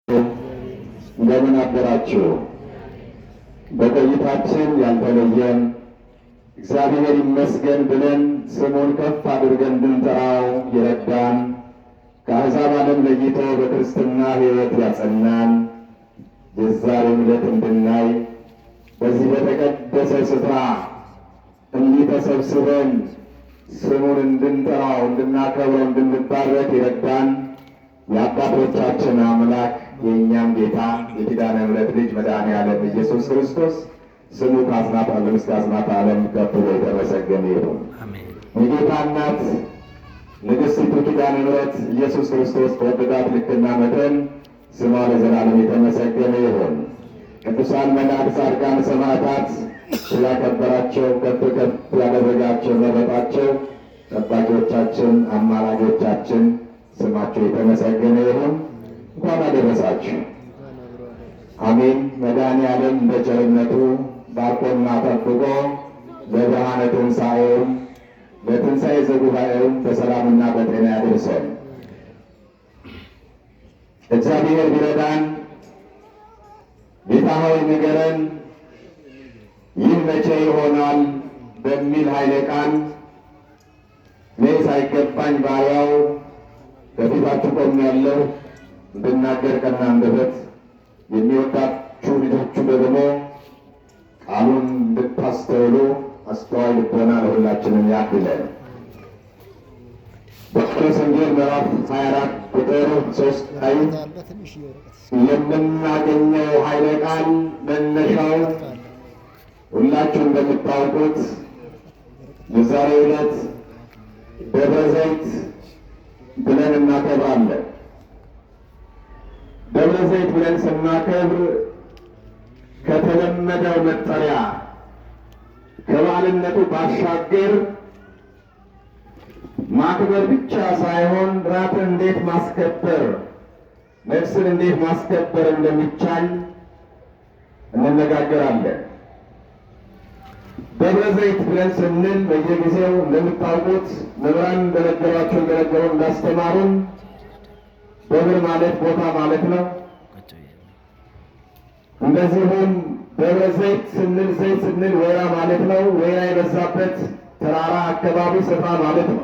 እንደምን አደራችሁ? በቆይታችን ያልተለየን እግዚአብሔር ይመስገን ብለን ስሙን ከፍ አድርገን እንድንጠራው የረዳን ከአሕዛብ ዓለም ለይቶ በክርስትና ሕይወት ያጸናን የዛሬን ዕለት እንድናይ በዚህ በተቀደሰ ስፍራ እንዲህ ተሰብስበን ስሙን እንድንጠራው፣ እንድናከብረው፣ እንድንባረክ የረዳን የአባቶቻችን አምላክ የእኛም ጌታ የኪዳነ ምሕረት ልጅ መድኃኔዓለም ኢየሱስ ክርስቶስ ስሙ ከአጽናፈ ዓለም እስከ አጽናፈ ዓለም ከፍ ብሎ የተመሰገነ ይሁን። የጌታ እናት ንግሥቲቱ ኪዳነ ምሕረት ኢየሱስ ክርስቶስ በወደዳት ልክና መጠን ስሟ ለዘላለም የተመሰገነ ይሁን። ቅዱሳን መላእክት፣ ጻድቃን፣ ሰማዕታት ስላከበራቸው ከፍ ከፍ ያደረጋቸው መረጣቸው ጠባቂዎቻችን፣ አማላጆቻችን ስማቸው የተመሰገነ ይሁን። እንኳን አደረሳችሁ። አሜን። መድኃኔዓለም እንደ ቸርነቱ ባርኮና ጠብቆ ለብርሃነ ትንሣኤውም ለትንሣኤ ዘጉባኤውም በሰላምና በጤና ያደርሰን። እግዚአብሔር ቢረዳን ጌታ ሆይ ንገረን፣ ይህ መቼ ይሆናል በሚል ኃይለ ቃል እኔ ሳይገባኝ ባሪያው በፊታችሁ ቆሜያለሁ እንድናገር ቀና አንደበት የሚወዳችሁ ልጆቹ ደግሞ ቃሉን እንድታስተውሉ አስተዋይ ልቦና ለሁላችንም ያድለን። በማቴዎስ ወንጌል ምዕራፍ 24 ቁጥር 3 ላይ የምናገኘው ኃይለ ቃል መነሻው ሁላችሁ እንደምታውቁት የዛሬው ዕለት ደብረ ዘይት ብለን እናከብራለን። ደብረ ዘይት ብለን ስናከብር ከተለመደው መጠሪያ ከበዓልነቱ ባሻገር ማክበር ብቻ ሳይሆን ራትን እንዴት ማስከበር፣ ነፍስን እንዴት ማስከበር እንደሚቻል እንነጋገራለን። ደብረ ዘይት ብለን ስንል በየጊዜው እንደምታውቁት መምህራን እንደነገሩ እንዳስተማሩን ደብር ማለት ቦታ ማለት ነው። እንደዚሁም ደብረ ዘይት ስንል ወይራ ማለት ነው። ወይራ የበዛበት ተራራ አካባቢ ስፍራ ማለት ነው።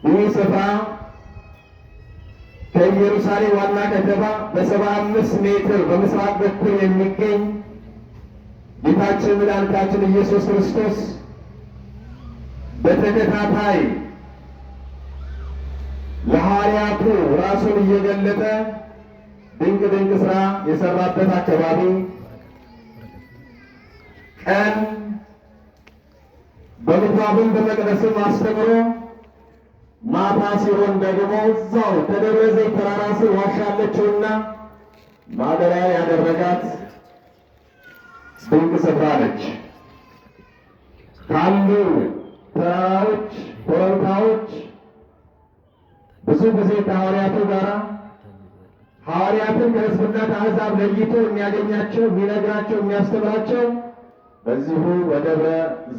ይህ ስፍራ ከኢየሩሳሌም ዋና ከተማ በ75 ሜትር በምስራቅ በኩል የሚገኝ ጌታችን መድኃኒታችን ኢየሱስ ክርስቶስ በተከታታይ ለሐዋርያቱ ራሱን እየገለጠ ድንቅ ድንቅ ሥራ የሰራበት አካባቢ፣ ቀን በምኩራብም በመቅደስም አስተምሮ ማታ ሲሆን ደግሞ እዛው ከደብረ ዘይት ተራራ ስር ዋሻ አለችውና ማደሪያ ያደረጋት ድንቅ ስፍራ ነች። ካሉ ተራራዎች፣ ኮረብታዎች ብዙ ጊዜ ከሐዋርያቱ ጋር ሐዋርያትን ከሕዝብና ከአሕዛብ ለይቶ የሚያገኛቸው፣ የሚነግራቸው፣ የሚያስተምራቸው በዚሁ በደብረ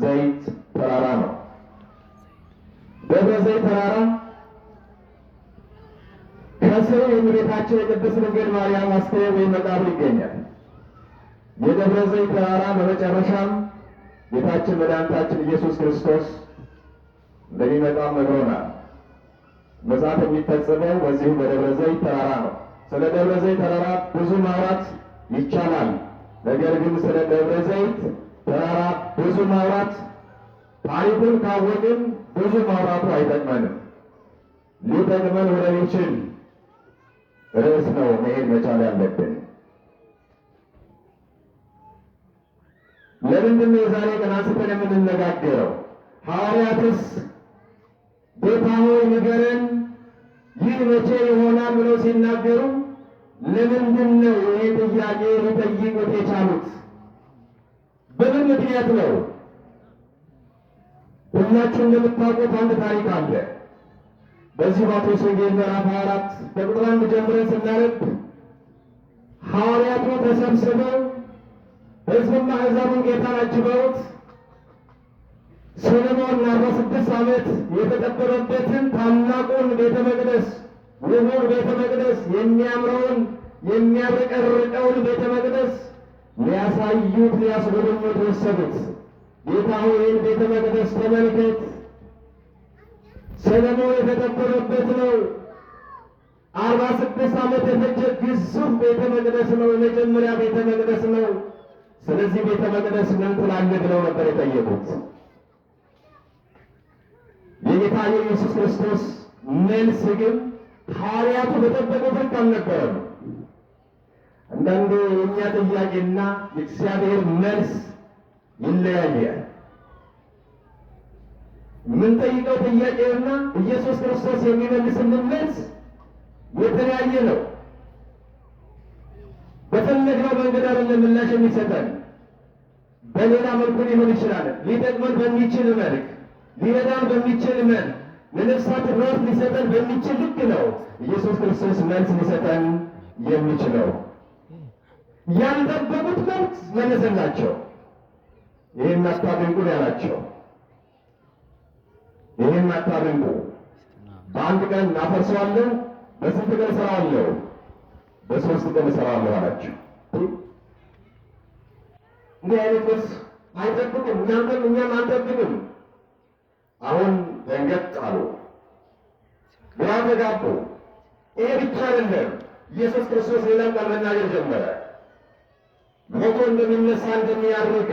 ዘይት ተራራ ነው። ደብረ ዘይት ተራራ ከስሩ የእመቤታችን የቅድስት ድንግል ማርያም አስክሬን ወይም መቃብር ይገኛል። የደብረ ዘይት ተራራ በመጨረሻም ጌታችን መድኃኒታችን ኢየሱስ ክርስቶስ እንደሚመጣም ነግሮናል። መጽሐፍ የሚፈጸመው በዚሁ በደብረ ዘይት ተራራ ነው። ስለ ደብረ ዘይት ተራራ ብዙ ማውራት ይቻላል። ነገር ግን ስለ ደብረ ዘይት ተራራ ብዙ ማውራት ታሪኩን ካወቅን ብዙ ማውራቱ አይጠቅመንም። ሊጠቅመን ወደሚችል ርዕስ ነው መሄድ መቻል ያለብን። ለምንድን ነው የዛሬ ቀን አንስተን የምንነጋገረው? ሐዋርያትስ ጌታ ሆይ ንገረን፣ ይህ መቼ ይሆናል ብለው ሲናገሩ ለምንድን ነው ይሄ ጥያቄ ሊጠይቁት የቻሉት? በምን ምክንያት ነው? ሁላችሁ እንደምታውቁት አንድ ታሪክ አለ። በዚህ ማቴዎስ ወንጌል ምዕራፍ 24 ከቁጥር 1 ጀምረን ስናነብ ሐዋርያቱ ተሰብስበው ሕዝብና አሕዛብን ጌታን አጅበውት ሰሎሞን 46 ዓመት የተቀበረበትን ታላቁን ቤተ መቅደስ ውቡን ቤተ መቅደስ የሚያምረውን የሚያብረቀርቀውን ቤተ መቅደስ ሊያሳዩት ሊያስጎበኙት ወሰዱት። ጌታ ሆይ ይህን ቤተ መቅደስ ተመልከት፣ ሰለሞን የተቀበረበት ነው። 46 ዓመት የፈጀ ግዙፍ ቤተ መቅደስ ነው። የመጀመሪያ ቤተ መቅደስ ነው። ስለዚህ ቤተ መቅደስ ምን ትላለህ ብለው ነበር የጠየቁት። የጌታ የኢየሱስ ክርስቶስ መልስ ግን ሐዋርያቱ በጠበቁት ልክ አልነበረም። አንዳንዴ የእኛ ጥያቄና የእግዚአብሔር መልስ ይለያያል። የምንጠይቀው ጥያቄና ኢየሱስ ክርስቶስ የሚመልስልን መልስ የተለያየ ነው። በፈለግነው መንገድ አይደለም ምላሽ የሚሰጠን። በሌላ መልኩ ሊሆን ይችላል። ሊጠቅመን በሚችል መልክ፣ ሊረዳን በሚችል መልክ፣ ለነፍሳት ረፍት ሊሰጠን በሚችል ልክ ነው ኢየሱስ ክርስቶስ መልስ ሊሰጠን የሚችለው። ያልጠበቁት መልስ መለሰላቸው። ይህን አታድንቁ ያላቸው፣ ይህን አታድንቁ፣ በአንድ ቀን አፈርሰዋለሁ፣ በስንት ቀን እሰራዋለሁ? በ3 ቀን እሰራዋለሁ አላቸው። እንዲህ አይነት መልስ አይጠብቁም። እናንተም እኛም አንጠብቅም። አሁን ደንገጥ አሉ፣ ግራ ተጋቡ። ይሄ ብቻ አይደለም። ኢየሱስ ክርስቶስ ሌላም ቃል መናገር ጀመረ። ሞቶ እንደሚነሳ እንደሚያርግ፣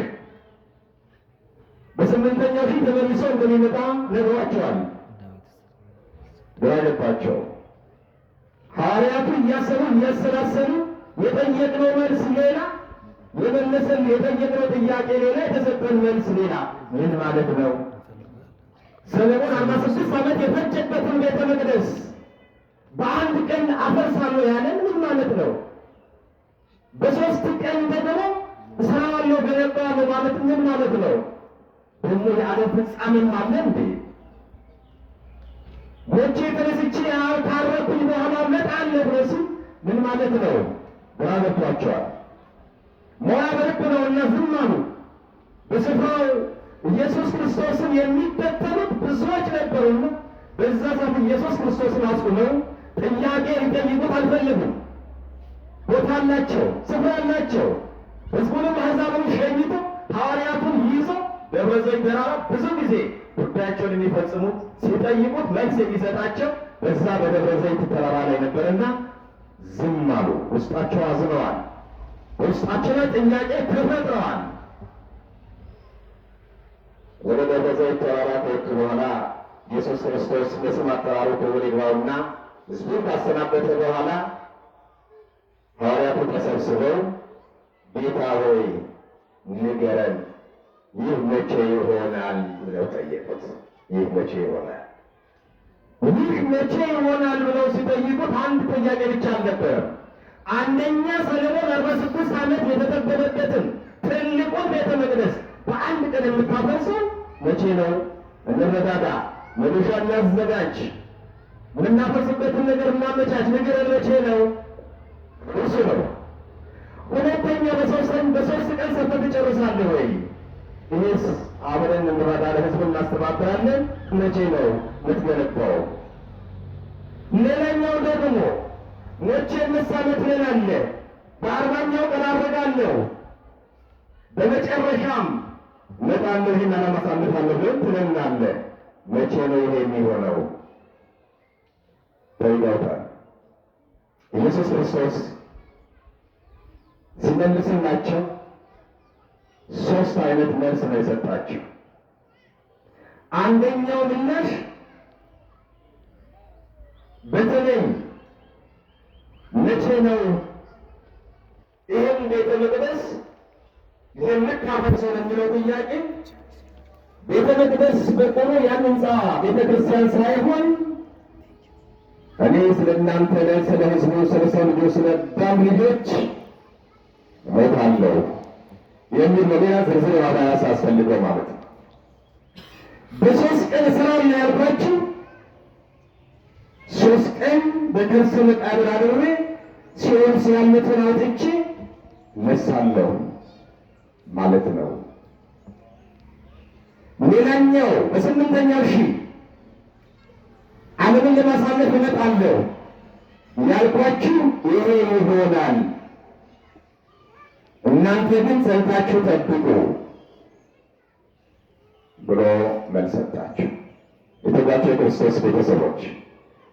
በ8ኛው ሺህ ተመልሶ እንደሚመጣ ነግሯቸዋል። ግራ ገባቸው። ሐዋርያቱ እያሰቡ እያሰላሰሉ የጠየቅነው መልስ ሌላ፣ የመለሰን የጠየቅነው ጥያቄ ሌላ፣ የተሰጠን መልስ ሌላ። ምን ማለት ነው? ሰለሞን 46 ዓመት የፈጀበትን ቤተ መቅደስ በአንድ ቀን አፈርሳለሁ ያለን ምን ማለት ነው? በ3 ቀን ደግሞ እሰራዋለሁ ገነባዋለሁ ማለት ምን ማለት ነው? ደግሞ የዓለም ፍጻሜም አለ እንዴ? ሞቼ ተነስቼ ካረኩኝ በኋላ እመጣለሁ ብሎ ሲል ምን ማለት ነው? ግራ ገብቷቸዋል። ሞያ በልብ ነውና ዝም አሉ። በስፍራው ኢየሱስ ክርስቶስን የሚከተሉት ብዙዎች ነበሩና በዛ ሰዓት ኢየሱስ ክርስቶስን አስቁመው ጥያቄ ሊጠይቁት አልፈለጉም። ቦታ አላቸው፣ ስፍራ አላቸው። ሕዝቡንም አሕዛብን ሸኝቶ ሐዋርያቱን ይዞ ደብረ ዘይት ተራራ ብዙ ጊዜ ጉዳያቸውን የሚፈጽሙት ሲጠይቁት መልስ የሚሰጣቸው በዛ በደብረ ዘይት ተራራ ላይ ነበርና ዝም አሉ። ውስጣቸው አዝነዋል። ውስጣቸው ላይ ጥያቄ ተፈጥረዋል። ወደ ደብረ ዘይት ተራራ ከወጡ በኋላ ኢየሱስ ክርስቶስ ለስም አጠራሩ ክብር ይግባውና ሕዝቡን ካሰናበተ በኋላ ሐዋርያቱ ተሰብስበው ጌታ ሆይ ንገረን፣ ይህ መቼ ይሆናል ብለው ጠየቁት። ይህ መቼ ይሆናል? ይህ መቼ ይሆናል ብለው ሲጠይቁት አንድ ጥያቄ ብቻ አልነበረም። አንደኛ ሰለሞን 46 ዓመት የተጠበበበትን ትልቁን ቤተ መቅደስ በአንድ ቀን የምታፈርሰው መቼ ነው? እንረዳዳ፣ መዶሻ እናዘጋጅ፣ የምናፈርስበትን ነገር እናመቻች፣ ንገረን መቼ ነው? እሱ ነው። ሁለተኛ በ3 ቀን ሰርተህ ትጨርሳለህ ወይ? ይህስ አብረን እንረዳለን፣ ህዝብ እናስተባብራለን፣ መቼ ነው የምትገነባው? ሌላኛው ደግሞ ሞቼ እነሳ ትለናለህ፣ በ40ኛው ቀን አደርጋለሁ፣ በመጨረሻም እመጣለሁ፣ ይህን ዓላማ አሳልፋለሁ ብለን ትለናለህ። መቼ ነው ይሄ የሚሆነው? ተይዘውታል። ኢየሱስ ክርስቶስ ሲመልስላቸው 3 አይነት መልስ ነው የሰጣቸው። አንደኛው ምላሽ በተለይ መቼ ነው ይህን ቤተ መቅደስ የምታፈርሰው የሚለው ጥያቄ ቤተ መቅደስ በቆሎ ያን ህንፃ ቤተ ክርስቲያን ሳይሆን እኔ ስለ እናንተ ስለ ህዝቡ፣ ስለ ሰው ልጆች፣ ስለ አዳም ልጆች እሞታለሁ የሚል ሌላ ዝርዝር ዋጋ ያሳስፈልገው ማለት ነው። በ3 ቀን ስራውን ያልኳችሁ 3 ቀን በከርሰ መቃብር አድሬ ሲኦል ሲያመትን አውጥቼ እነሳለሁ ማለት ነው። ሌላኛው በ8ኛው ሺህ ዓለምን ለማሳለፍ እመጣለሁ ያልኳችሁ ይሄ ይሆናል፣ እናንተ ግን ጸንታችሁ ጠብቁ ብሎ መልስ ሰጣቸው። የተጓቸው የክርስቶስ ቤተሰቦች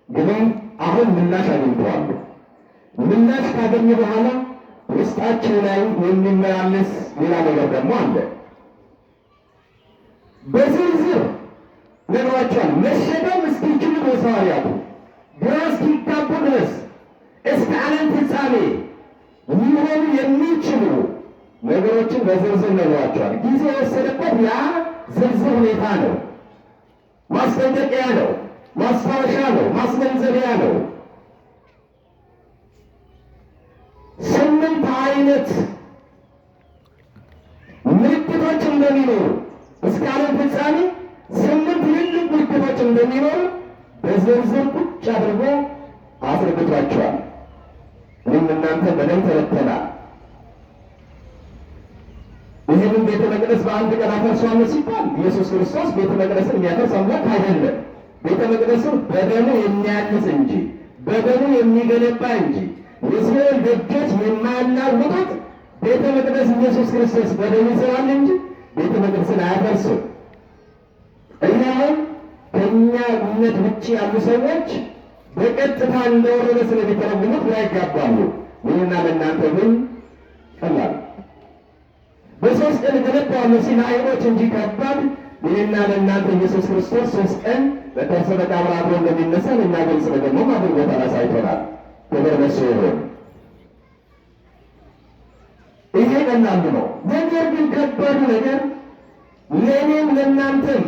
ግን አሁን ምላሽ አግኝተዋል። ምላሽ ካገኘ በኋላ ውስጣቸው ላይ የሚመላለስ ሌላ ነገር ደግሞ አለ። በዝርዝር ነግሯቸዋል። መሸከም እስኪችሉ ድረስ ሐዋርያቱ ግራ እስኪጋቡ ድረስ እስከ ዓለም ፍጻሜ ሊሆኑ የሚችሉ ነገሮችን በዝርዝር ነግሯቸዋል። ጊዜ የወሰደበት ያ ዝርዝር ሁኔታ ነው። ማስጠንቀቂያ ነው፣ ማስታወሻ ነው፣ ማስገንዘቢያ ነው። 8 አይነት ምልክቶች እንደሚኖሩ እስከ ዓለም ፍጻሜ 8 ትልልቅ ምልክቶች እንደሚኖሩ በዝርዝር ቁጭ አድርጎ አስረድቷቸዋል። እኔም እናንተ በደንብ ተረድተናል። ይህንን ቤተ መቅደስ በአንድ ቀን አፈርሷል ሲባል ኢየሱስ ክርስቶስ ቤተ መቅደስን የሚያፈርስ አምላክ አይደለም። ቤተ መቅደስን በደሙ የሚያንስ እንጂ በደሙ የሚገነባ እንጂ የሲኦል ደጆች የማያናውጡት ቤተ መቅደስ ኢየሱስ ክርስቶስ በደሙ ይሰራል እንጂ ቤተ መቅደስን አያፈርስም። እኛም ከእኛ እምነት ውጭ ያሉ ሰዎች በቀጥታ እንደወረደ ስለሚተረጉሙት ግራ ይጋባሉ። ይህና ለእናንተ ግን ቀላል በ3 ቀን ገነባዋለሁ ሲል አይሁዶች እንጂ ከባድ ይህና ለእናንተ ኢየሱስ ክርስቶስ 3 ቀን በከርሰ መቃብር አድሮ እንደሚነሳ ለእኛ ግልጽ ደግሞ አድርጎታል፣ አሳይቶናል። ክብር ለእሱ ይሁን። ይሄ ቀላሉ ነው። ነገር ግን ከባዱ ነገር ለእኔም ለእናንተም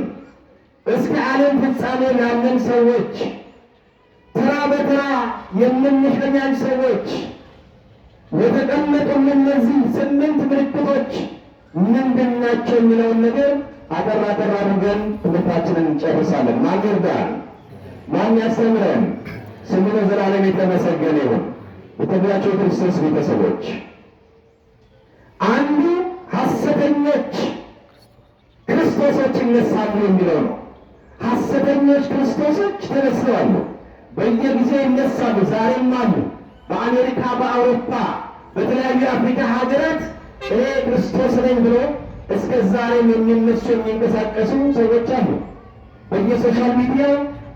እስከ ዓለም ፍጻሜ ላለን ሰዎች ተራ በተራ የምንሸኛኝ ሰዎች የተቀመጡልን እነዚህ 8 ምልክቶች ምንድን ናቸው የሚለውን ነገር አጠር አድርገን ትምህርታችንን እንጨርሳለን። ማን ይርዳን? ማን ያስተምረን? ስሙ ለዘላለም የተመሰገነ ይሁን። የተባላችሁ የክርስቶስ ቤተሰቦች አንዱ ሐሰተኞች ክርስቶሶች ይነሳሉ የሚለው ነው። ሐሰተኞች ክርስቶሶች ተነስተዋል። በየጊዜው ይነሳሉ። ዛሬም አሉ። በአሜሪካ፣ በአውሮፓ፣ በተለያዩ የአፍሪካ ሀገራት እኔ ክርስቶስ ነኝ ብሎ እስከ ዛሬም የሚነሱ የሚንቀሳቀሱ ሰዎች አሉ። በየሶሻል ሚዲያ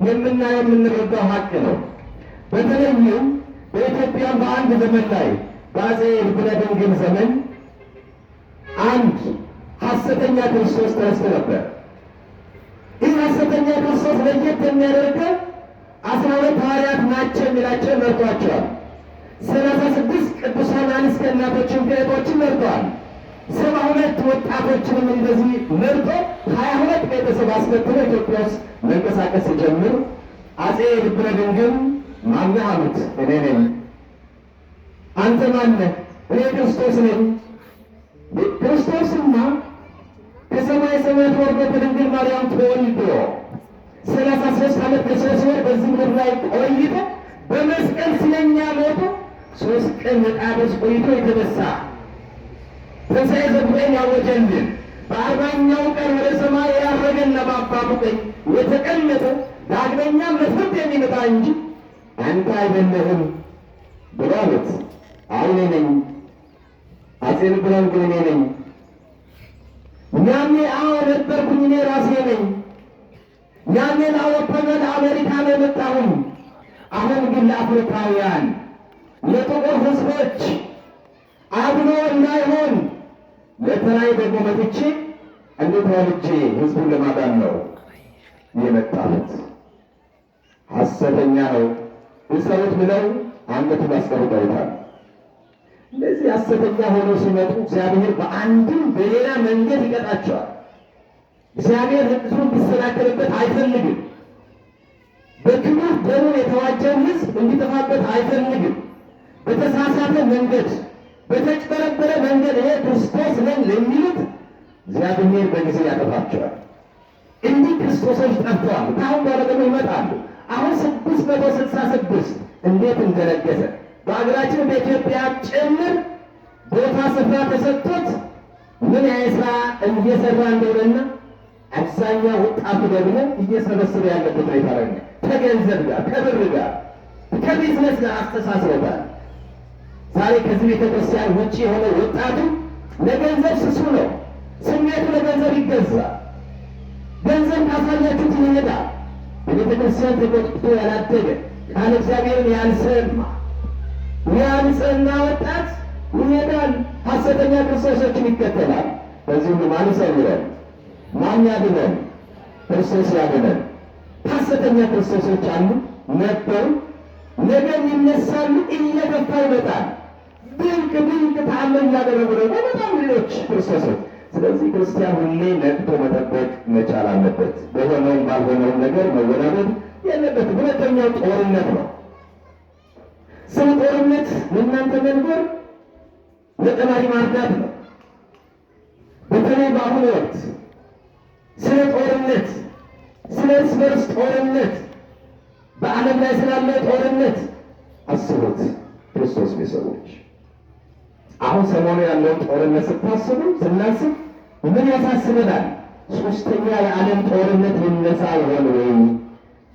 የምናየው የምንረዳው ሀቅ ነው። በተለይም በኢትዮጵያ በአንድ ዘመን ላይ በአፄ ልብነ ድንግል ዘመን አንድ ሐሰተኛ ክርስቶስ ተነስቶ ነበር። ይህ ሐሰተኛ ክርስቶስ ለየት የሚያደርገው 12 ሐዋርያት ናቸው የሚላቸው መርጧቸዋል። 36 ቅዱሳን አንስት እናቶችን ከእህቶችን መርጠዋል። 72 ወጣቶችንም እንደዚህ መርጦ 22 ቤተሰብ አስከትሎ ኢትዮጵያ ውስጥ መንቀሳቀስ ሲጀምር አፄ ልብነ ድንግል ማነህ አሉት። እኔ ነኝ። አንተ ማነህ? እኔ ክርስቶስ ነኝ። ክርስቶስማ ከሰማይ ሰማያት ወርዶ ከድንግል ማርያም ተወልዶ 33 ዓመት ከ3 ወር በዚህ ምድር ላይ ቆይቶ በመስቀል ስለኛ ሞቶ 3 ቀን መቃብር ቆይቶ የተነሳ ትንሣኤ ዘጉባኤን ያወጀልን በ40ኛው ቀን ወደ ሰማይ ያረገና በአባቱ ቀኝ የተቀመጠ ዳግመኛ ለፍርድ የሚመጣ እንጂ አንተ አይደለህም ብሎ አሉት። እኔ ነኝ አፄ ልብነ ድንግል እኔ ነኝ። ያኔ ነበርኩኝ እኔ ራሴ ነኝ። ያኔ ለአውሮፓና ለአሜሪካ ነው የመጣሁኝ። አሁን ግን ለአፍሪካውያን ለጥቁር ሕዝቦች አድሎ እንዳይሆን ለተለይ ደግሞ መጥቼ እንዴት ወልጄ ሕዝቡን ለማዳን ነው የመጣሁት። ሐሰተኛ ነው እሰሩት ብለው አንገቱን አስቀምጠውታል። እንደዚህ ሐሰተኛ ሆነው ሲመጡ እግዚአብሔር በአንድም በሌላ መንገድ ይቀጣቸዋል። እግዚአብሔር ሕዝቡ እንዲሰናከልበት አይፈልግም። በክቡር ደሙ የተዋጀውን ሕዝብ እንዲጠፋበት አይፈልግም። በተሳሳተ መንገድ፣ በተጭበረበረ መንገድ ይሄ ክርስቶስ ነኝ ለሚሉት እግዚአብሔር በጊዜ ያጠፋቸዋል። እንዲህ ክርስቶሶች ጠፍተዋል። ከአሁን በኋላ ደግሞ ይመጣሉ። አሁን 666 እንዴት እንደነገሰ በአገራችን በኢትዮጵያ ጭምር ቦታ ስፍራ ተሰጥቶት ምን ያህል ስራ እየሰራ እንደሆነና አብዛኛው ወጣቱ ደግሞ እየሰበሰበ ያለበት ሁኔታ ላይ ከገንዘብ ጋር ከብር ጋር ከቢዝነስ ጋር አስተሳስረውታል። ዛሬ ከዚህ ቤተክርስቲያን ውጭ የሆነ ወጣቱ ለገንዘብ ስሱ ነው። ስሜቱ ለገንዘብ ይገዛል። ገንዘብ ካሳያችሁት ይሄዳል። በቤተክርስቲያን ተቆጥቶ ያላደገ ቃለ እግዚአብሔርን ያልሰማ ያልጸና ወጣት ይሄዳል፣ ሐሰተኛ ክርስቶሶችን ይከተላል። በዚህ ሁሉ ማን ይሰውረን? ማን ያድነን? ክርስቶስ ያድነን። ሐሰተኛ ክርስቶሶች አሉ ነበሩ፣ ነገም ይነሳሉ፣ እየገፋ ይመጣል። ድንቅ ድንቅ ተአምር እያደረጉ ደግሞ በጣም ሌሎች ክርስቶሶች። ስለዚህ ክርስቲያን ሁሌ ነቅቶ መጠበቅ መቻል አለበት። በሆነውም ባልሆነውም ነገር መወናበድ የለበትም። ሁለተኛው ጦርነት ነው። ስለ ጦርነት ለእናንተ መንገር ለጠማሪ ማርዳት ነው። በተለይ በአሁኑ ወቅት ስለ ጦርነት፣ ስለ እርስ በርስ ጦርነት፣ በዓለም ላይ ስላለ ጦርነት አስቡት ክርስቶስ ቤተሰቦች። አሁን ሰሞኑ ያለውን ጦርነት ስታስቡ ስናስብ ምን ያሳስበናል? ሶስተኛ የዓለም ጦርነት ሊነሳ ይሆን ወይ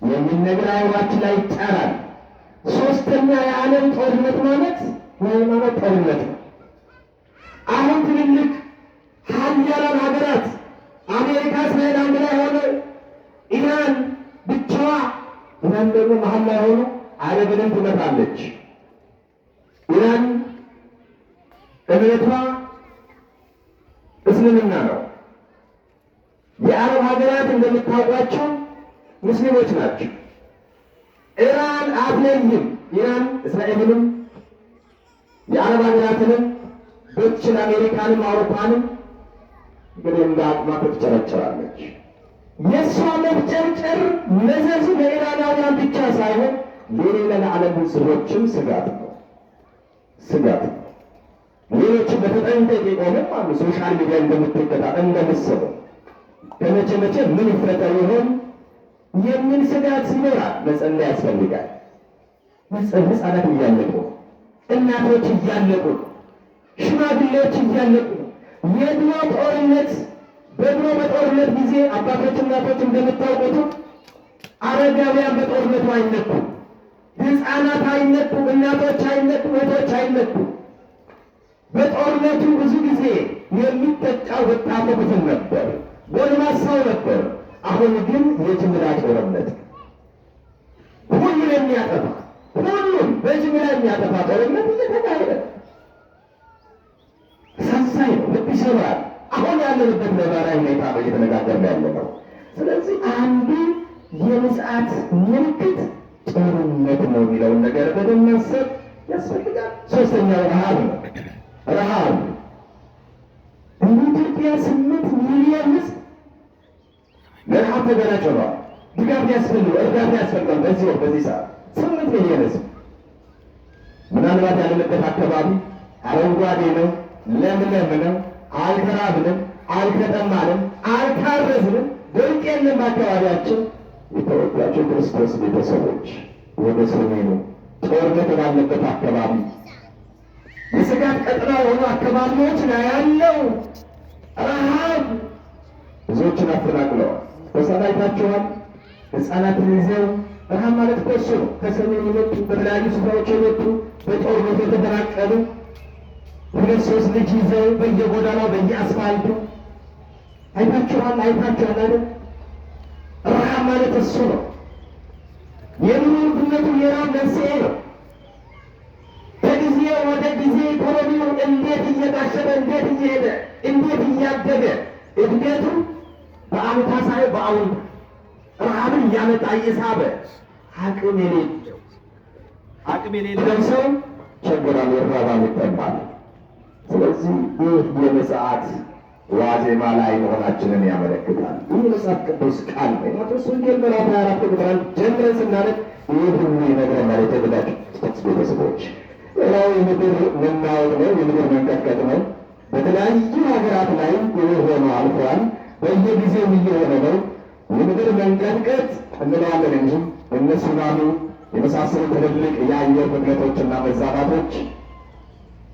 የሚል ነገር አእምሯችን ላይ ይጫራል። ሶስተኛ የዓለም ጦርነት ማለት የሃይማኖት ጦርነት ነው። አሁን ትልልቅ ሀያላን ሀገራት አሜሪካ፣ እስራኤል አንድ ላይ ሆነ፣ ኢራን ብቻዋ፣ ኢራን ደግሞ መሀል ላይ ሆኖ አረብንም ትመታለች። ኢራን እምነቷ እስልምና ነው። የአረብ ሀገራት እንደምታውቋቸው ሙስሊሞች ናቸው። ኢራን አትለይም። ኢራን እስራኤልንም የአረብ ሀገራትንም በትችል አሜሪካንም አውሮፓንም እንግዲህ እንደ አቅማ ትጨረጨራለች። የእሷ መፍጨርጨር መዘዙ ለኢራናውያን ብቻ ሳይሆን ለሌላ ለዓለም ሕዝቦችም ስጋት ነው፣ ስጋት ነው። ሌሎችም በተጠንቀቅ የቆመም አሉ። ሶሻል ሚዲያ እንደምትከታተል እንደምትሰሙ ከመቼ መቼ ምን ይፈጠር ይሆን የሚል ስጋት ይኖራል። መጸለይ ያስፈልጋል። ሕፃናት እያለቁ ነው፣ እናቶች እያለቁ ነው፣ ሽማግሌዎች እያለቁ ነው። የድሮ ጦርነት በድሮ በጦርነት ጊዜ አባቶች እናቶች እንደምታውቁት አረጋውያን በጦርነቱ አይነኩ፣ ሕፃናት አይነኩ፣ እናቶች አይነኩ፣ እህቶች አይነኩ። በጦርነቱ ብዙ ጊዜ የሚጠቃው ወጣቱ ክፍል ነበር፣ ጎልማሳው ነበር። አሁን ግን የጅምላ ጦርነት ሁሉን የሚያጠፋ ሁሉም በጅምላ የሚያጠፋ ጦርነት እየተካሄደ አሳዛኝ ነው፣ ልብ ይሰብራል። አሁን ያለንበት ነባራዊ ሁኔታ ነው እየተነጋገርን ያለ ነው። ስለዚህ አንዱ የምጽአት ምልክት ጦርነት ነው የሚለውን ነገር በደንብ ማሰብ ያስፈልጋል። ሶስተኛው ረሃብ ነው። ረሃብ እንደ ኢትዮጵያ 8 ሚሊዮን ሕዝብ ለረሃብ ተጋላጭ ሆኗል። ድጋፍ ያስፈልገው፣ እርዳታ ያስፈልጋል። በዚህ ሰዓት 8 ሚሊዮን ሕዝብ ምናልባት ያለንበት አካባቢ አረንጓዴ ነው፣ ለምለም ነው፣ አልተራብንም፣ አልተጠማንም፣ አልታረዝንም፣ ድርቅ የለም በአካባቢያችን። የተወዳቸው ክርስቶስ ቤተሰቦች ወደ ሰሜኑ ጦርነት ባለበት አካባቢ የስጋት ቀጠና የሆኑ አካባቢዎች ላይ ያለው ረሃብ ብዙዎችን አፈናቅለዋል። ተሰላይታችኋል። ሕፃናትን ይዘው ረሃብ ማለት እኮ እሱ ነው። ከሰሜን የመጡ በተለያዩ ስፍራዎች የመጡ በጦርነት የተፈናቀሉ 2-3 ልጅ ይዘው በየጎዳናው በየአስፋልቱ አይታችኋል አይደል? ረሃብ ማለት እሱ ነው። የኑሮ ውድነቱ የረሃብ መንስኤ ነው። ከጊዜ ወደ ጊዜ ኢኮኖሚው እንዴት እየጋሸበ እንዴት እየሄደ እንዴት እያደገ እድገቱ በአሉታ ሳይሆን በአዎንታ ረሃብን እያመጣ እየሳበ አቅም የሌለው ሰው ቸገራል፣ ይራባል፣ ይጠማል። ስለዚህ ይህ የምጽአት ዋዜማ ላይ መሆናችንን ያመለክታል። ይህ መጽሐፍ ቅዱስ ቃል ነው። ማቴዎስ ወንጌል ምዕራፍ 24 ቁጥር 1 ጀምረን ስናነብ ይህ ሁሉ ይነግረናል። የተወደዳችሁ ቤተሰቦች ሌላው የምድር መናወጥ ነው፣ የምድር መንቀጥቀጥ ነው። በተለያዩ ሀገራት ላይ ይህ ሆኖ አልፏል። በየጊዜው እየሆነ ነው። የምድር መንቀጥቀጥ እንለዋለን እንጂ እነ ሱናሚ የመሳሰሉ ትልልቅ የአየር ብክለቶችና መዛባቶች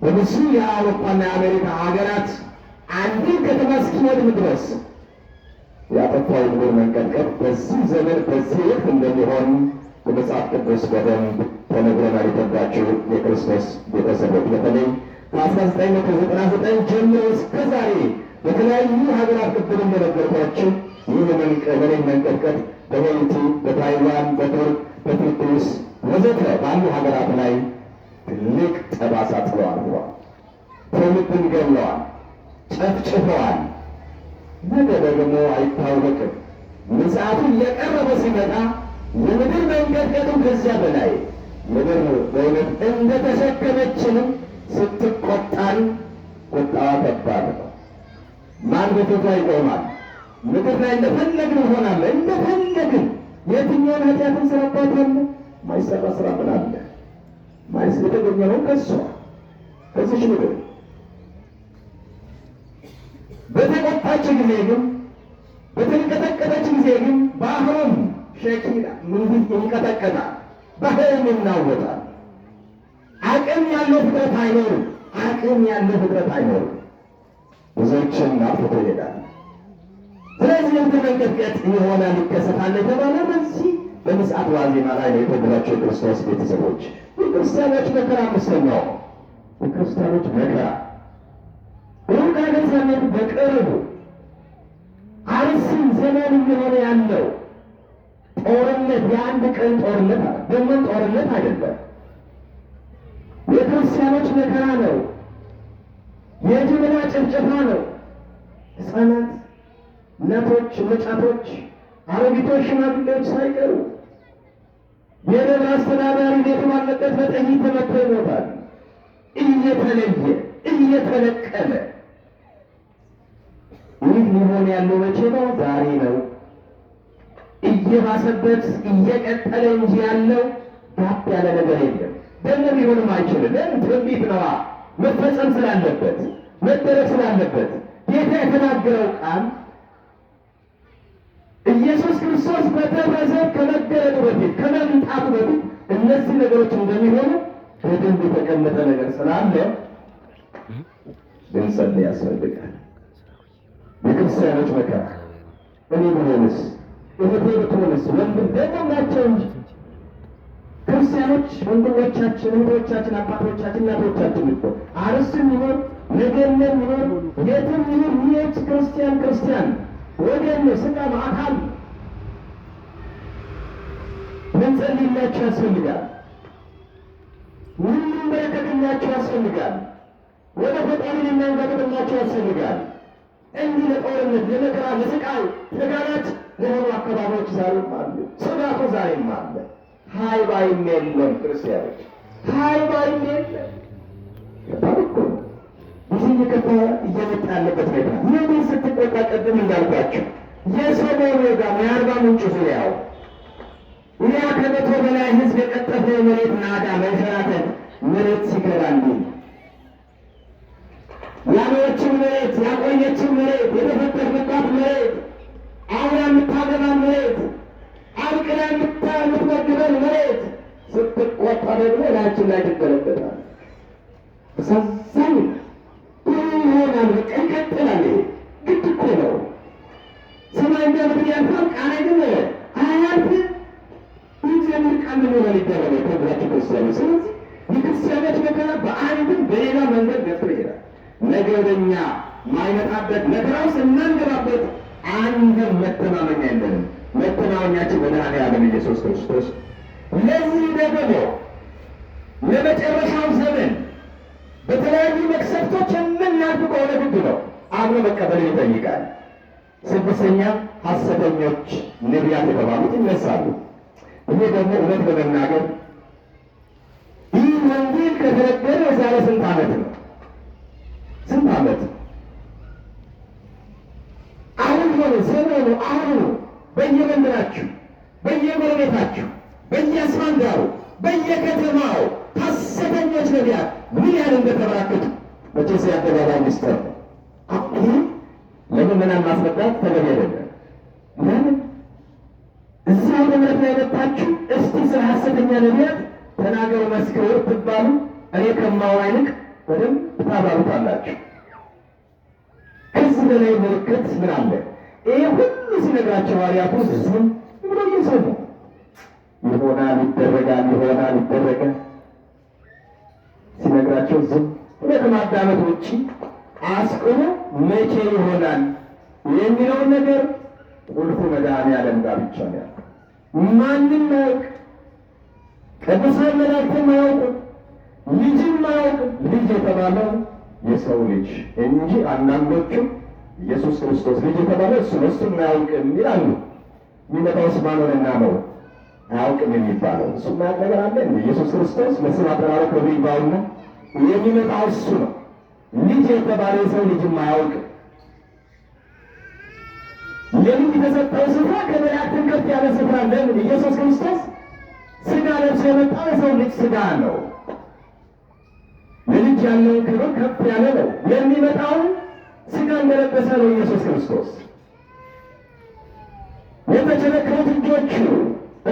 በብዙ የአውሮፓና የአሜሪካ ሀገራት አንድን ከተማ እስኪወድም ድረስ ያጠፋው የምድር መንቀጥቀጥ በዚህ ዘመን በዚህ ወቅት እንደሚሆን በመጽሐፍ ቅዱስ በደንብ ተነግረናል። የተባችሁ የክርስቶስ ቤተሰቦች በተለይ ከ1999 ጀምሮ እስከ ዛሬ በተለያዩ ሀገራት ቅድም እንደነገርኳችሁ ይህ የመሬት መንቀጥቀጥ በሄይቲ፣ በታይዋን፣ በቱርክ፣ በቱርክስ ወዘተ ባሉ ሀገራት ላይ ትልቅ ጠባሳ ጥለው አልፈዋል። ትውልድን ገለዋል፣ ጨፍጭፈዋል። ነገ ደግሞ አይታወቅም። ምጽአቱ እየቀረበ ሲመጣ የምድር መንቀጥቀጡ ከዚያ በላይ ምድር በእውነት እንደተሸከመችንም ስትቆጣን ቁጣዋ ከባድ ነው። ማን በፊቷ ይቆማል? ምድር ላይ እንደፈለግን እንሆናለን። እንደፈለግን የትኛውን ኃጢአትን ስራባት ያለ ማይሰራ ስራ ምን አለ? ማይስ የተገኘ ነው ከሷ ከዚች ምድር በተቆጣች ጊዜ ግን በተንቀጠቀጠች ጊዜ ግን ባህሩም ሸኪላ ምንድን ይንቀጠቀጣል፣ ባህርም ይናወጣል። አቅም ያለው ፍጥረት አይኖርም። አቅም ያለው ፍጥረት አይኖርም። ብዙዎችን አጥፍቶ ይሄዳል። ስለዚህ የምድር መንቀጥቀጥ ይሆናል፣ ይከሰታል የተባለ በዚህ በምጽአት ዋዜማ ላይ ነው። የተወደዳችሁ የክርስቶስ ቤተሰቦች የክርስቲያኖች መከራ አምስተኛው የክርስቲያኖች መከራ ሩቅ ሀገር ዘመን በቅርቡ አርሲን ዘመን እየሆነ ያለው ጦርነት የአንድ ቀን ጦርነት ደግሞ ጦርነት አይደለም። የክርስቲያኖች መከራ ነው። የጅምላ ጭፍጨፋ ነው። ሕፃናት፣ እናቶች፣ ወጣቶች፣ አሮጊቶች፣ ሽማግሌዎች ሳይቀሩ የደብር አስተዳዳሪ ቤት ባለበት በጥይት ተመቶ ይሞታል። እየተለየ እየተለቀለ ይህ ሊሆን ያለው መቼ ነው? ዛሬ ነው። እየባሰበት እየቀጠለ እንጂ ያለው ጋብ ያለ ነገር የለም። ደግሞ ሊሆንም አይችልም። ለምን? ትንቢት ነዋ። መፈጸም ስላለበት መደረግ ስላለበት ጌታ የተናገረው ቃል ኢየሱስ ክርስቶስ በደብረ ዘይት ከመገለጡ በፊት ከመምጣቱ በፊት እነዚህ ነገሮች እንደሚሆኑ በደንብ የተቀመጠ ነገር ስላለ ልንጸልይ ያስፈልጋል። የክርስቲያኖች መከራ እኔ ብሆንስ እህቴ ብትሆንስ ወንድም ደግሞ ናቸው እንጂ ክርስቲያኖች ወንድሞቻችን፣ እህቶቻችን፣ አባቶቻችን፣ እናቶቻችን እኮ አርስም ይሆን ነገርም ይሆን የትም ይሁን ይህች ክርስቲያን ክርስቲያን ወገን ስጋ አካል ልንጸልይላቸው ያስፈልጋል። ልንበረከትላቸው ያስፈልጋል። ወደ ፈጣሪ ልናንጋጥጥላቸው ያስፈልጋል። እንዲህ ለጦርነት ለመከራ ለስቃይ ተጋላጭ ለሆኑ አካባቢዎች ዛሬም አሉ። ስጋቱ ዛሬም አለ። ሀይ ባይም የለም። ክርስቲያኖች ሀይ ባይም የለም። ባልኮ ጊዜ እየከፋ እየመጣ ያለበት ሁኔታ ምን ስትቆጣ ቅድም እንዳልኳቸው የሰሞኑ ጋር የአርባ ምንጭ ዙሪያው ያ ከመቶ በላይ ህዝብ የቀጠፈው መሬት ናዳ መንሸራተት መሬት ሲገባል ያኖችን መሬት ያቆየችን መሬት የተፈጠርንባት መሬት አሁን የምታገባ መሬት አብቅላ የምትመግበን መሬት ስትቆጣ ደግሞ ላያችን ላይ ትገለበታል። አሳዛኝ ይሆናል። በቃ ይቀጥላል። ግድ እኮ ነው። ሰማይ እንደምድር ያልፋል፣ ቃል ግን አያልፍም። እግዚአብሔር ቃል ምን ሆነ ሊደረገ ተብላችሁ ክርስቲያኖች። ስለዚህ የክርስቲያኖች መከራ በአንድም በሌላ መንገድ ገፍቶ ይሄዳል። ነገ ወደኛ ማይመጣበት መከራ ውስጥ እናንገባበት አንድም መተማመኛ የለንም። መተማመኛችን መድኃኔዓለም ኢየሱስ ክርስቶስ። ለዚህ ደግሞ ለመጨረሻው ዘመን በተለያዩ መቅሰፍቶች የምናልፍ ከሆነ ግድ ነው አብሮ መቀበልን ይጠይቃል። ስድስተኛ ሐሰተኞች ነቢያት የተባሉት ይነሳሉ። ይሄ ደግሞ እውነት በመናገር ይህ ወንጌል ከተነገረ የዛሬ ስንት ዓመት ነው? ስንት ዓመት? አሁን ሆነ ዘመኑ አሁኑ በየመንደራችሁ፣ በየጎረቤታችሁ፣ በየአስፋልዳሩ፣ በየከተማው ሐሰተኞች ነቢያት ምን ያህል እንደተበራከቱ መቼስ የአደባባይ ምስጢር ነው። አሁን ለምዕመናን ማስረዳት ተገቢ አይደለም። ለምን እዚህ ወደ ምረት ላይ መጣችሁ እስቲ ስለ ሐሰተኛ ነቢያት ተናገሩ መስክሩ ትባሉ እኔ ከማወራ ይልቅ በደንብ ታባሩታላችሁ። ከዚህ በላይ ምልክት ምን አለ? ይሄ ሁሉ ሲነግራቸው ሐዋርያቱ ዝም ብሎ እየሰሙ ይሆናል፣ ይደረጋል፣ ይሆናል፣ ይደረጋል ሲነግራቸው ዝም ብሎ ከማዳመጥ ውጭ አስቆሞ መቼ ይሆናል የሚለውን ነገር ቁልፉ መድኃኔዓለም ጋር ብቻ ነው ያለው። ማንም አያውቅ፣ ቅዱሳን መላእክትም አያውቁም፣ ልጅም አያውቅም። ልጅ የተባለው የሰው ልጅ እንጂ አንዳንዶቹ ኢየሱስ ክርስቶስ ልጅ የተባለው እሱ ነው፣ እሱም አያውቅም ይላሉ። የሚመጣውስ ማን ሆነና ነው አያውቅም የሚባለው? እሱ ማያውቅ ነገር አለ? ኢየሱስ ክርስቶስ ለስም አጠራሩ ክብር ይግባውና የሚመጣው እሱ ነው። ልጅ የተባለ የሰው ልጅም አያውቅም። የልጅ የተሰጠው ስፍራ ከመላእክትም ከፍ ያለ ስፍራ። ለምን? ኢየሱስ ክርስቶስ ሥጋ ለብሶ የመጣው የሰው ልጅ ሥጋ ነው። ለልጅ ያለውን ክብር ከፍ ያለ ነው። የሚመጣው ሥጋ እንደለበሰ ነው ኢየሱስ ክርስቶስ። የተቸነከሩት እጆቹ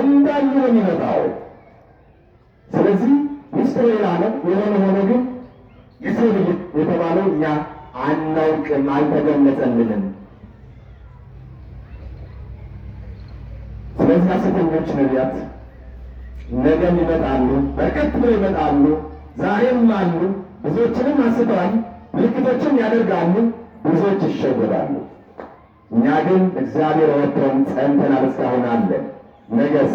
እንዳሉ ነው የሚመጣው። ስለዚህ ሚስጥሩ ሌላ ነው። የሆነ ሆኖ ግን የሰው ልጅ የተባለው እኛ አናውቅም፣ አልተገለጸልንም። ስለዚህ ሐሰተኞች ነቢያት ነገም ይመጣሉ፣ በርከት ብለው ይመጣሉ፣ ዛሬም አሉ። ብዙዎችንም አስተዋል ምልክቶችን ያደርጋሉ፣ ብዙዎች ይሸወዳሉ። እኛ ግን እግዚአብሔር ወጥቶን ጸንተናል፣ እስካሁን አለን። ነገስ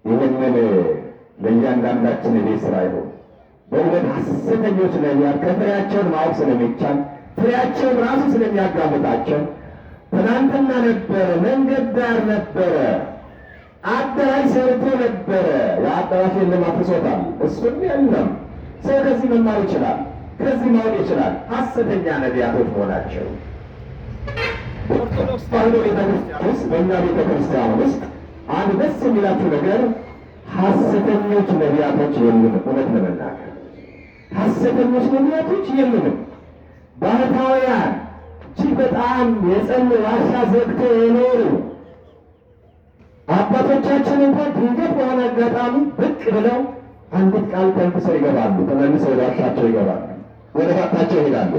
ይህንን ለእያንዳንዳችን የቤት ሥራ ይሆን። በእውነት ሐሰተኞች ነቢያት ከፍሬያቸውን ማወቅ ስለሚቻል ፍሬያቸውን ራሱ ስለሚያጋልጣቸው ትናንትና ነበረ፣ መንገድ ዳር ነበረ፣ አዳራሽ ሰርቶ ነበረ። የአዳራሽ የለም አፍርሶታል። እሱም የለም። ሰው ከዚህ መማር ይችላል፣ ከዚህ ማወቅ ይችላል። ሐሰተኛ ነቢያቶች መሆናቸው ኦርቶዶክስ ተዋሕዶ ቤተክርስቲያን ውስጥ በእኛ ቤተክርስቲያን ውስጥ አንድ ደስ የሚላችሁ ነገር ሐሰተኞች ነቢያቶች የሉንም። እውነት ለመናገር ሐሰተኞች ነቢያቶች የሉንም። ባህታውያን እጅግ በጣም የጸኑ ዋሻ ዘግተው የኖሩ አባቶቻችን እንኳን ድንገት በሆነ አጋጣሚ ብቅ ብለው አንዲት ቃል ተንፍሰው ይገባሉ፣ ተመልሰው ወደ ዋሻቸው ይገባሉ፣ ወደ ባታቸው ይሄዳሉ።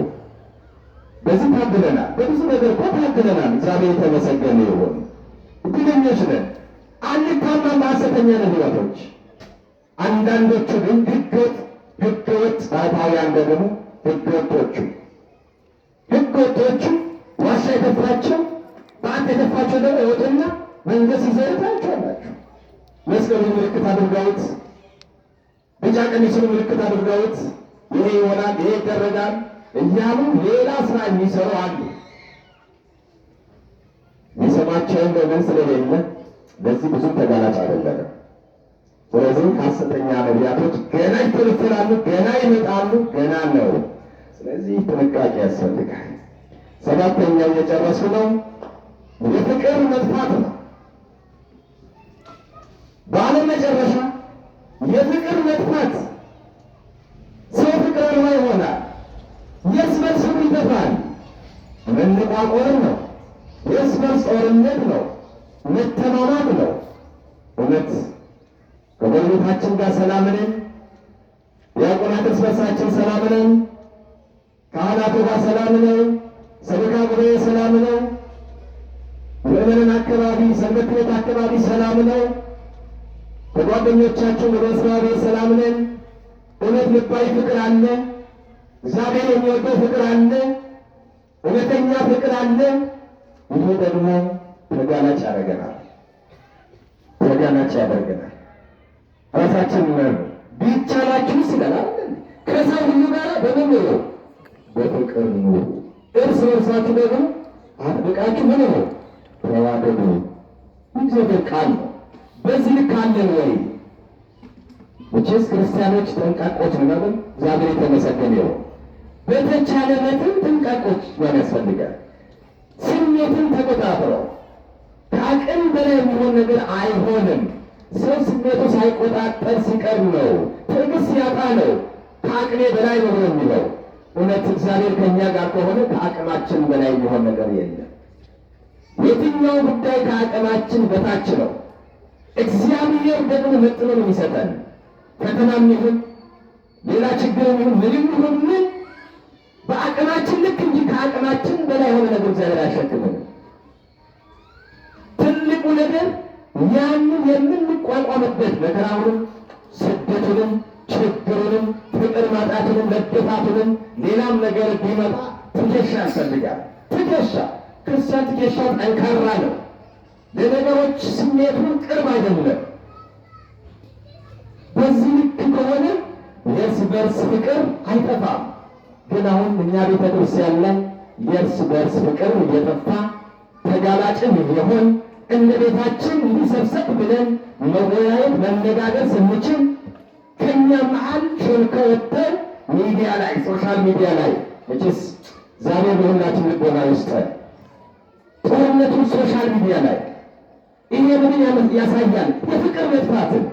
በዚህ ታግለናል። በብዙ ነገር እኮ ታግለናል። እግዚአብሔር የተመሰገነ ይሁን። እድለኞች ነን። አንታማም በሐሰተኛ ነቢያቶች። አንዳንዶቹ ግን ህገወጥ ባህታውያን ደግሞ ህገወጦቹ ዋሻ የተፋቸው በአንድ የተፋቸው ደግሞ ይወጡና መንገስ ይዘርታቸዋላችሁ። መስቀሉን ምልክት አድርገውት፣ ቢጫ ቀሚሱን ምልክት አድርገውት ይሄ ይሆናል፣ ይሄ ይደረጋል እያሉ ሌላ ስራ የሚሰሩ አሉ። የሚሰማቸውን ወገን ስለሌለ በዚህ ብዙም ተጋላጭ አይደለም። ስለዚህ ሐሰተኛ ነቢያቶች ገና ይፈለፈላሉ፣ ገና ይመጣሉ፣ ገና ነው። ስለዚህ ጥንቃቄ ያስፈልጋል። ሰባተኛው እየጨረሱ ነው። የፍቅር መጥፋት ነው። ባለመጨረሻ የፍቅር መጥፋት፣ ሰው ፍቅር አልባ ይሆናል። የእርስ በርስ ፍቅር ይጠፋል። መነቋቆር ነው። የእርስ በርስ ጦርነት ነው። መተማማት ነው። እውነት ከጎረቤታችን ጋር ሰላም ነን። ዲያቆናት እርስ በርሳችን ሰላም ነን። ካህናቱ ጋር ሰላም ነው። ሰበካ ጉባኤ ሰላም ነው። ምዕመናን አካባቢ፣ ሰንበት ቤት አካባቢ ሰላም ነው። ከጓደኞቻችን በመስሪያ ቤት ሰላም ነን። እውነት ልባዊ ፍቅር አለ። እግዚአብሔር የሚወደው ፍቅር አለ። እውነተኛ ፍቅር አለ። ይሄ ደግሞ ተጋላጭ ያደርገናል። ያደርገናል። ራሳችን ነው ቢቻላችሁ ይላል። ከሰው ሁሉ ጋር በምን ነው? በፍቅር ኑሩ። እርስ በርሳችሁ ደግሞ አጥብቃችሁ ምን ነው? ተዋደዱ። እግዚአብሔር ቃል ነው። በዚህ ልክ አለን ወይ? መቼስ ክርስቲያኖች ጠንቃቆች ነን። እግዚአብሔር የተመሰገነ ይሁን። በተቻለ መጠን ጥንቃቄዎች ያስፈልጋል። ስሜትን ተቆጣጥረው ከአቅም በላይ የሚሆን ነገር አይሆንም። ሰው ስሜቱ ሳይቆጣጠር ሲቀር ነው፣ ትዕግስት ሲያጣ ነው ከአቅሜ በላይ ነው የሚለው። እውነት እግዚአብሔር ከእኛ ጋር ከሆነ ከአቅማችን በላይ የሚሆን ነገር የለም። የትኛው ጉዳይ ከአቅማችን በታች ነው። እግዚአብሔር ደግሞ መጥኖ ነው የሚሰጠን። ፈተናም ይሁን ሌላ ችግር ይሁን ምንም ይሁን ምን በአቅማችን ልክ እንጂ ከአቅማችን በላይ የሆነ ነገር እግዚአብሔር አይሸክምም። ትልቁ ነገር ያንን የምንቋ የምንቋቋምበት መከራውንም፣ ስደቱንም፣ ችግሩንም፣ ፍቅር ማጣቱንም፣ መገፋቱንም ሌላም ነገር ቢመጣ ትከሻ ያስፈልጋል። ትከሻ ክርስቲያን ትከሻው ጠንካራ ነው። ለነገሮች ስሜቱ ቅርብ አይደለም። በዚህ ልክ ከሆነ የእርስ በርስ ፍቅር አይጠፋም። ግን አሁን እኛ ቤተ ክርስቲያን ላይ የእርስ በርስ ፍቅር እየጠፋ ተጋላጭን የሆን እንደ ቤታችን እንዲሰብሰብ ብለን መወያየት መነጋገር ስንችል ከኛ መሀል ሾልከ ወጥተን ሚዲያ ላይ ሶሻል ሚዲያ ላይ እችስ ዛሬ በሁላችን ልቦና ውስጥ ጦርነቱ ሶሻል ሚዲያ ላይ ይሄ ምን ያሳያል? የፍቅር መጥፋትን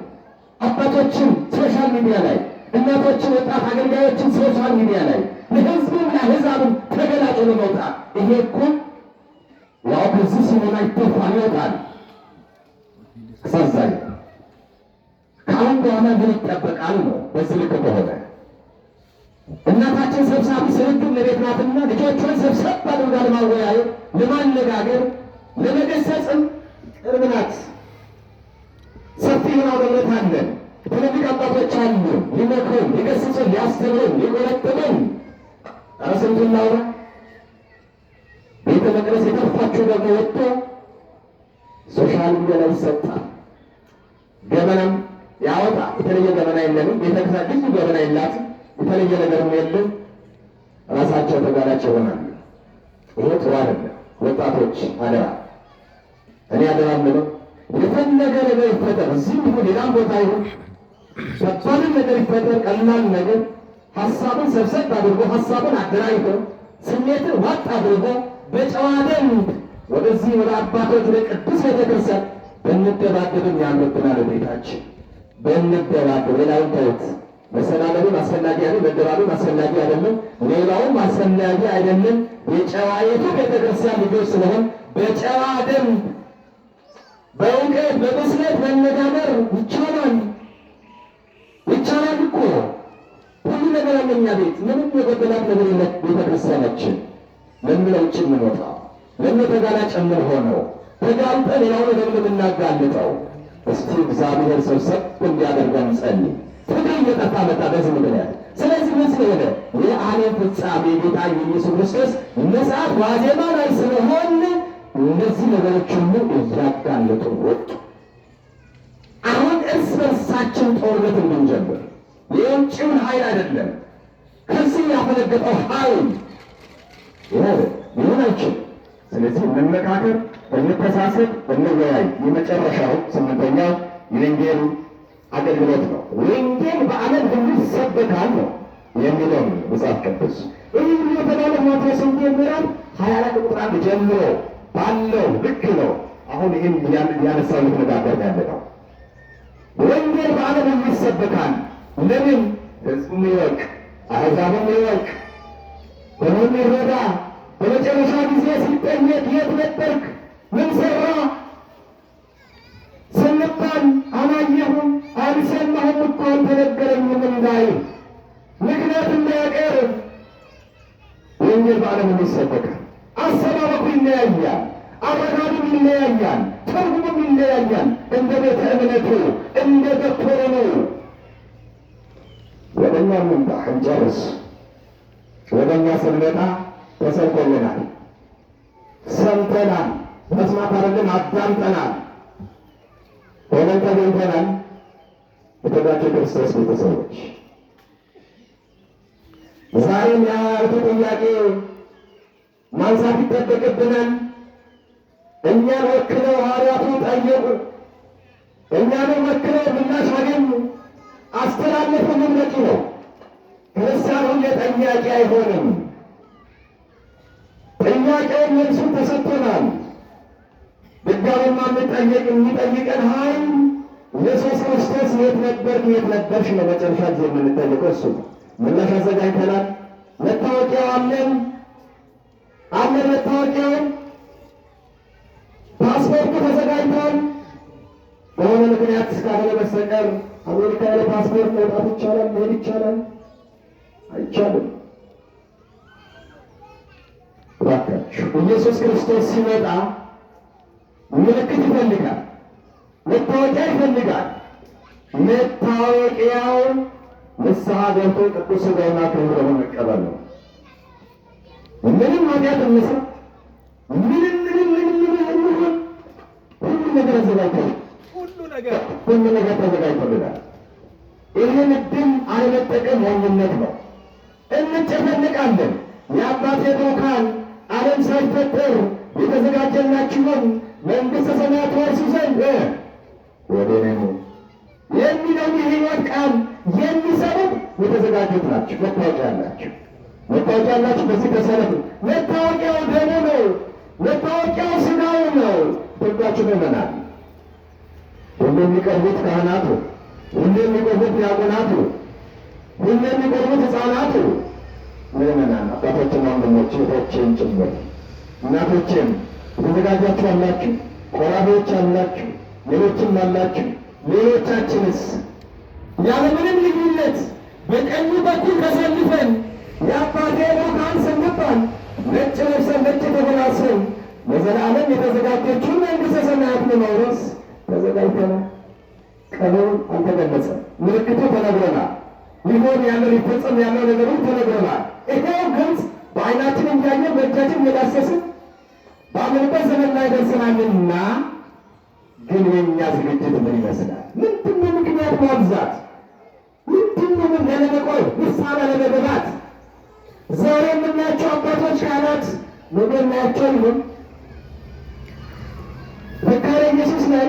አባቶችን ሶሻል ሚዲያ ላይ እናቶችን፣ ወጣት አገልጋዮችን ሶሻል ሚዲያ ላይ ለህዝብም ለአሕዛብም ተገላጭ ለመውጣት ይሄ እኮ ያው በዚህ ሲሞላ ይተፋል ይወጣል። አሳዛኝ። ከአሁን በኋላ ምን ይጠበቃል ነው? በዚህ ልክ ከሆነ እናታችን ሰብሳቢ ስርግም ለቤት ናትና ልጆቿን ሰብሰብ አድርጋ ለማወያየት፣ ለማነጋገር፣ ለመገሰጽም ቅርብ ናት። ሰፊ ምናውነት አለን። ትልልቅ አባቶች አሉ፣ ሊመክሩን፣ ሊገስጹን፣ ሊያስተምሩን፣ ሊቆረጥሙን። ኧረ ስንቱን ላውራ። ቤተ መቅደስ የጠፋችሁ ደግሞ ወጥቶ ሶሻል ሚዲያ ላይ ይሰጣል። ገበናም ያወጣ። የተለየ ገበና የለንም። ቤተክርስቲያን ልዩ ገበና የላትም። የተለየ ነገርም የለም። ራሳቸው ተጋላጭ ይሆናሉ። ይሄ ጥሩ አይደለም። ወጣቶች አደራ፣ እኔ አደራ ምለው የፈለገ ነገር ይፈጠር፣ እዚህም ይሁን ሌላም ቦታ ይሁን ከባድም ነገር ይፈጠር፣ ቀላል ነገር ሀሳቡን ሰብሰብ አድርጎ ሀሳቡን አደራጅቶ ስሜትን ዋጥ አድርጎ በጨዋ ደንብ ወደዚህ ወደ አባቶች ወደ ቅዱስ ቤተክርስቲያን በንደባደብም ያምርብናል። ቤታችን በንደባደብ ሌላውን ተውት። መሰናበብም አስፈላጊ አይደለም፣ መደባበብም አስፈላጊ አይደለም፣ ሌላውም አስፈላጊ አይደለም። የጨዋይቱ ቤተክርስቲያን ልጆች ስለሆን በጨዋ ደንብ በእውቀት በብስለት መነጋገር ይቻላል። ይቻላል እኮ ሁሉ ነገር አለ እኛ ቤት። ምንም የጎደላት ነገር የለም። ቤተክርስቲያናችን ለምን ለውጭ የምንወጣው? ለምን ተጋላጭ የምንሆነው? ተጋልጠን ሌላውን ለምን የምናጋልጠው? እስቲ እግዚአብሔር ሰብሰብ እንዲያደርገን ጸልይ። ፍቅር እየጠፋ መጣ በዚህ ምክንያት። ስለዚህ ምን ስለሆነ የዓለም ፍጻሜ ጌታ ኢየሱስ ክርስቶስ ምጽአት ዋዜማ ላይ ስለሆን እነዚህ ነገሮች ሁሉ እያጋለጡ ወጡ። አሁን እርስ በርሳችን ጦርነት እንድንጀምር የውጭውን ኃይል አይደለም፣ ከዚህ ያፈነገጠው ኃይል ሊሆን አይችልም። ስለዚህ እንመካከር፣ እንተሳሰብ፣ እንወያይ። የመጨረሻው ስምንተኛው የወንጌል አገልግሎት ነው። ወንጌል በዓለም ሁሉ ይሰበካል ነው የሚለው መጽሐፍ ቅዱስ። ይህ የተባለ ማቴዎስ ወንጌል ምዕራፍ 24 ቁጥር 1 ጀምሮ ባለው ልክ ነው። አሁን ይህን ያነሳው ልትነጋገር ያለ ነው። ወንጌል በዓለም ሁሉ ይሰበካል። ለምን? ሕዝቡም ይወቅ፣ አሕዛብም ይወቅ፣ በሁሉ ይረዳ። በመጨረሻ ጊዜ ሲጠየቅ የት ነበርክ? ምን ሠራ ስንባል አላየሁም አልሰማሁም እኮ አልተነገረኝም እንዳይል ምክንያት እንዳያቀርብ ወንጌል በዓለም ሁሉ ይሰበካል። አሰባበኩ ይለያያል፣ አረዳዱም ይለያያል፣ ትርጉሙም ይለያያል። እንደ ቤተ እምነቱ እንደ ዶክተሩ ወደ እኛ እንምጣ፣ እንጨርስ። ወደ እኛ ስንመጣ ተሰብኮልናል፣ ሰምተናል። መስማት አይደለም አዳምጠናል፣ ሆነን ተገኝተናል። የተወደዳችሁ ክርስቶስ ቤተሰቦች ዛሬም የሐዋርያቱ ጥያቄ ማንሳት ይጠበቅብናል። እኛን ወክለው ሐዋርያቱ ጠየቁ፣ እኛንም ወክለው ምላሽ አገኙ፣ አስተላለፉልን። በቂ ነው። ክርስቲያን ሁሌ ጠያቂ አይሆንም። ጥያቄውን መልሱ ተሰጥቶናል። ድጋሜማ የሚጠይቀን ኃይል ኢየሱስ ክርስቶስ የት ነበርክ የት ነበርሽ ነው መጨረሻ ጊዜ የምንጠይቀው እሱ። ምላሽ አዘጋጅተናል። መታወቂያው አለን መታወቂያው ፓስፖርቱ ተዘጋጅቷል። በሆነ ምክንያት እስካሁን በስተቀር አሜሪካ ያለ ፓስፖርት መውጣት ይቻላል? መሄድ ይቻላል? አይቻልም። እባካችሁ ኢየሱስ ክርስቶስ ሲመጣ ምልክት ይፈልጋል። መታወቂያ ይፈልጋል። መታወቂያው ንስሐ ገብቶ ቅዱስ ሥጋውና ክቡር ደሙን መቀበል ነው። ምንም ኃጢአት እንስራ፣ ምንም ሁሉ ነገር አዘጋጅተን ሁሉ ነገር ተዘጋጅቶልናል። ይህን ዕድል አለመጠቀም ሞኝነት ነው። እንጨፈልቃለን። የአባቴ ብሩካን ዓለም ሳይፈጠር የተዘጋጀላችሁን መንግሥተ ሰማያት ወርሱ ዘንድ ወደ እኔ ኑ የሚለው የሕይወት ቃል የሚሰሩት የተዘጋጁት ናቸው። መታወቂያ አላቸው። መታወቂያ አላችሁ። በዚህ ተሰለፉ። መታወቂያው ደሙ ነው። መታወቂያው ሥጋው ነው። ሁላችሁ ምእመናን፣ ሁሉ የሚቀርቡት ካህናቱ፣ ሁሉ የሚቆርቡት ዲያቆናቱ፣ ሁሉ የሚቆርቡት ሕፃናቱ፣ ምእመናን አባቶችና ወንድሞች እህቶቼም ጭምር እናቶቼም የተዘጋጃችሁ አላችሁ። ቆራቢዎች አላችሁ፣ ሌሎችም አላችሁ። ሌሎቻችንስ ያለምንም ልዩነት በቀኙ በኩል ተሰልፈን የአባቴ ብሩካን ስንባል ነጭ ለብሰን ነጭ ተጎናጽፈን ለዘላለም የተዘጋጀችውን መንግሥተ ሰማያት ለመውረስ ተዘጋጅተናል። ቀኑ አልተገለጸም። ምልክቱ ተነግሮናል። ሊሆን ያለው ሊፈጸም ያለው ነገሩ ተነግሮናል። ይሄው ግልጽ በዓይናችን እያየን በእጃችን እየዳሰስን ባለንበት ዘመን ላይ ደርሰናልና፣ ግን የእኛ ዝግጅት ምን ይመስላል? ምንድነው ምክንያት ማብዛት? ምንድነው ምን ለመቆይ ምሳሌ ለመገባት? ዛሬ የምናያቸው አባቶች ካህናት ነገ እናያቸው ይሆን? መካነ ኢየሱስ ላይ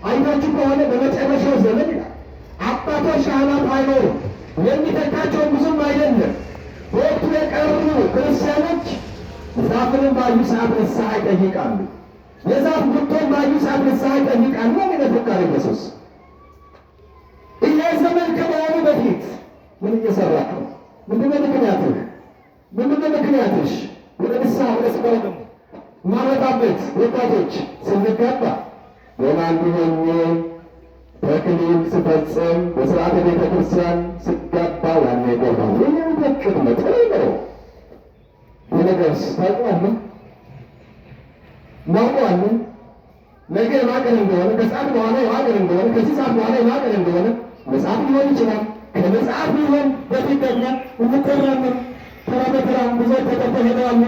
አይታችሁ ከሆነ በመጨረሻው ዘመን ይላል አባቶች ካህናት አይኖሩም። የሚተካቸውን ብዙም አይደለም። በወቅቱ የቀሩ ክርስቲያኖች ዛፍንም ባዩ ሰዓት ንስሐ ይጠይቃሉ። የዛፍ ጉቶን ባዩ ሰዓት ንስሐ ይጠይቃሉ። ምን መካነ ኢየሱስ ይሄ ዘመን ከመሆኑ በፊት ምን እየሰራህ ነው? ምንድነው ምክንያትህ? ምንድነው ምክንያትሽ? ወደ ንስሐ ወደ ሥጋው ደሙ ማመጣበት ወጣቶች ስንጋባ በማንዱ ሆኜ ተክሊል ስፈጽም በሥርዓተ ቤተ ክርስቲያን ስጋባ ዋና የገባው የሚደቅድ መጠን ነው። የነገርስ ታውቀዋለህ? እናውቀዋለን። ነገ የማቀን እንደሆነ ከሰዓት በኋላ የማቀን እንደሆነ ከዚህ ሰዓት በኋላ የማቀን እንደሆነ መጽሐፍ ሊሆን ይችላል። ከመጽሐፍ ሊሆን በፊት ደግሞ እንቆራለን። ተራ በተራ ብዙ ተጠርተው ሄደዋል።